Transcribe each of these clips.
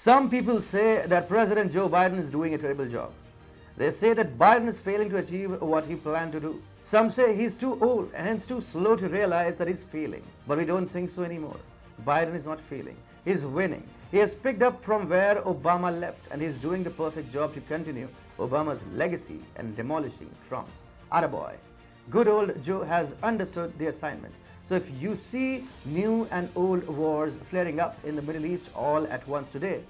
Some people say that President Joe Biden is doing a terrible job. They say that Biden is failing to achieve what he planned to do. Some say he's too old and hence too slow to realize that he's failing. But we don't think so anymore. Biden is not failing. He's winning. He has picked up from where Obama left and he's doing the perfect job to continue Obama's legacy and demolishing Trump's. Attaboy. Good old Joe has understood the assignment. So if you see new and old wars flaring up in the Middle East all at once today,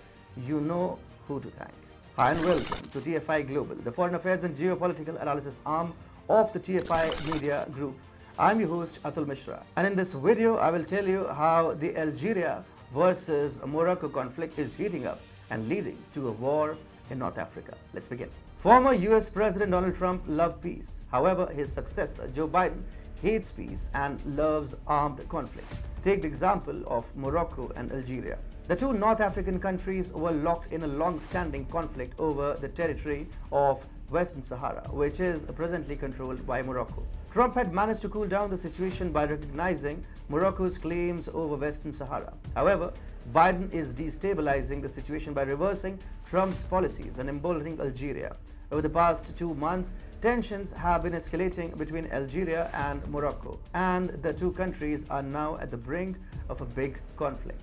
you know who to thank. Hi and welcome to TFI Global, the foreign affairs and geopolitical analysis arm of the TFI Media Group. I'm your host Atul Mishra, and in this video I will tell you how the Algeria versus Morocco conflict is heating up and leading to a war in North Africa. Let's begin. Former US President Donald Trump loved peace. However, his successor Joe Biden hates peace and loves armed conflicts. Take the example of Morocco and Algeria. The two North African countries were locked in a long-standing conflict over the territory of Western Sahara, which is presently controlled by Morocco. Trump had managed to cool down the situation by recognizing Morocco's claims over Western Sahara. However, Biden is destabilizing the situation by reversing Trump's policies and emboldening Algeria. Over the past 2 months, tensions have been escalating between Algeria and Morocco, and the two countries are now at the brink of a big conflict.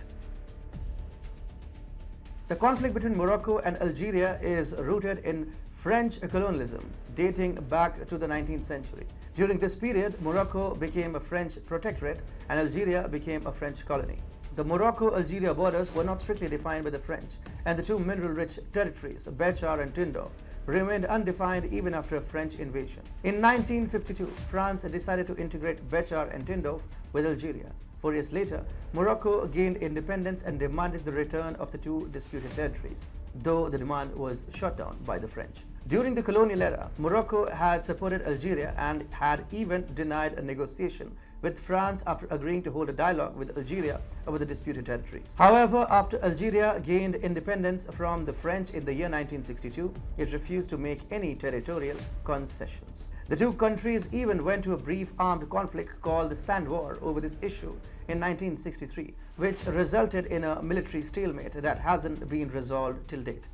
The conflict between Morocco and Algeria is rooted in French colonialism dating back to the 19th century. During this period, Morocco became a French protectorate and Algeria became a French colony. The Morocco-Algeria borders were not strictly defined by the French, and the two mineral-rich territories, Béchar and Tindouf, remained undefined even after a French invasion. In 1952, France decided to integrate Béchar and Tindouf with Algeria. 4 years later, Morocco gained independence and demanded the return of the two disputed territories, though the demand was shot down by the French. During the colonial era, Morocco had supported Algeria and had even denied a negotiation with France after agreeing to hold a dialogue with Algeria over the disputed territories. However, after Algeria gained independence from the French in the year 1962, it refused to make any territorial concessions. The two countries even went to a brief armed conflict called the Sand War over this issue in 1963, which resulted in a military stalemate that hasn't been resolved till date.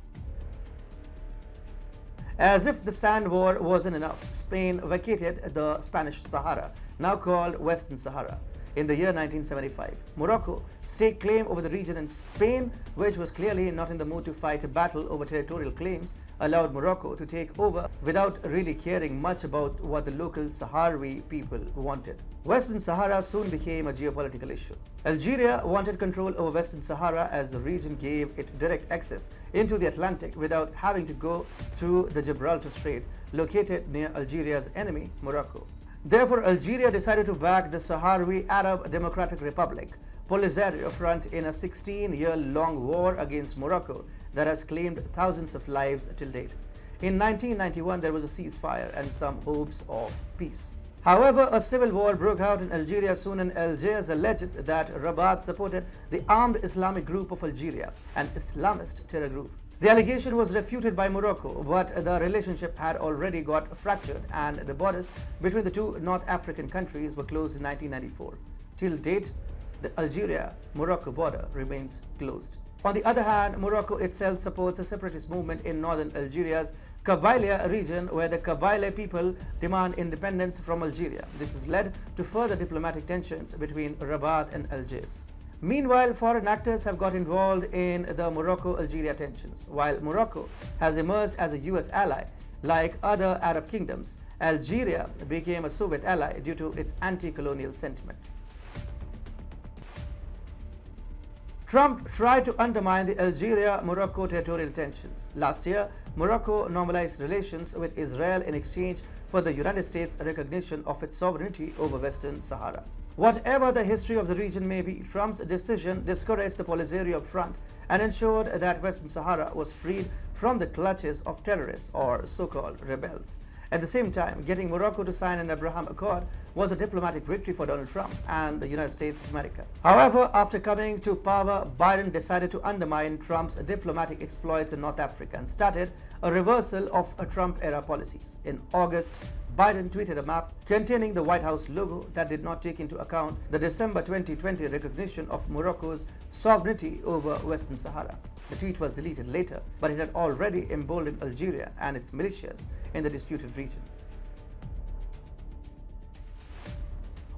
As if the Sand War wasn't enough, Spain vacated the Spanish Sahara, now called Western Sahara, in the year 1975. Morocco staked claim over the region, and Spain, which was clearly not in the mood to fight a battle over territorial claims, allowed Morocco to take over without really caring much about what the local Sahrawi people wanted. Western Sahara soon became a geopolitical issue. Algeria wanted control over Western Sahara as the region gave it direct access into the Atlantic without having to go through the Gibraltar Strait, located near Algeria's enemy, Morocco. Therefore, Algeria decided to back the Sahrawi Arab Democratic Republic Polisario Front in a 16-year-long war against Morocco that has claimed thousands of lives till date. In 1991, there was a ceasefire and some hopes of peace. However, a civil war broke out in Algeria soon, and Algiers alleged that Rabat supported the armed Islamic group of Algeria, an Islamist terror group. The allegation was refuted by Morocco, but the relationship had already got fractured and the borders between the two North African countries were closed in 1994. Till date, the Algeria-Morocco border remains closed. On the other hand, Morocco itself supports a separatist movement in northern Algeria's Kabylia region, where the Kabyle people demand independence from Algeria. This has led to further diplomatic tensions between Rabat and Algiers. Meanwhile, foreign actors have got involved in the Morocco-Algeria tensions. While Morocco has emerged as a US ally, like other Arab kingdoms, Algeria became a Soviet ally due to its anti-colonial sentiment. Trump tried to undermine the Algeria-Morocco territorial tensions. Last year, Morocco normalized relations with Israel in exchange for the United States' recognition of its sovereignty over Western Sahara. Whatever the history of the region may be, Trump's decision discouraged the Polisario Front and ensured that Western Sahara was freed from the clutches of terrorists or so-called rebels. At the same time, getting Morocco to sign an Abraham Accord was a diplomatic victory for Donald Trump and the United States of America. However, after coming to power, Biden decided to undermine Trump's diplomatic exploits in North Africa and started a reversal of Trump-era policies. In August, Biden tweeted a map containing the White House logo that did not take into account the December 2020 recognition of Morocco's sovereignty over Western Sahara. The tweet was deleted later, but it had already emboldened Algeria and its militias in the disputed region.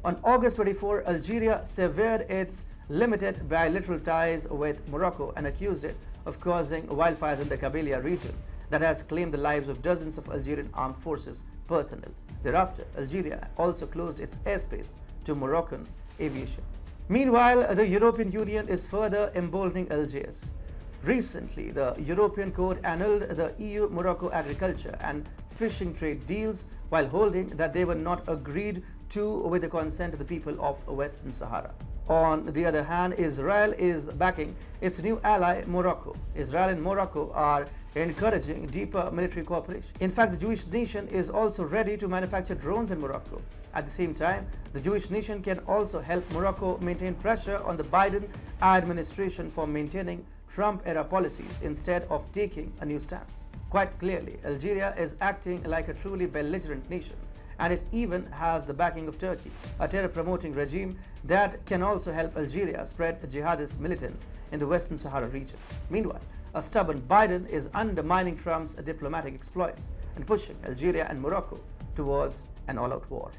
On August 24, Algeria severed its limited bilateral ties with Morocco and accused it of causing wildfires in the Kabylia region that has claimed the lives of dozens of Algerian armed forces personnel. Thereafter, Algeria also closed its airspace to Moroccan aviation. Meanwhile, the European Union is further emboldening Algiers. Recently, the European Court annulled the EU-Morocco agriculture and fishing trade deals while holding that they were not agreed to with the consent of the people of Western Sahara. On the other hand, Israel is backing its new ally, Morocco. Israel and Morocco are encouraging deeper military cooperation. In fact, the Jewish nation is also ready to manufacture drones in Morocco. At the same time, the Jewish nation can also help Morocco maintain pressure on the Biden administration for maintaining Trump-era policies instead of taking a new stance. Quite clearly, Algeria is acting like a truly belligerent nation, and it even has the backing of Turkey, a terror-promoting regime that can also help Algeria spread jihadist militants in the Western Sahara region. Meanwhile, a stubborn Biden is undermining Trump's diplomatic exploits and pushing Algeria and Morocco towards an all-out war.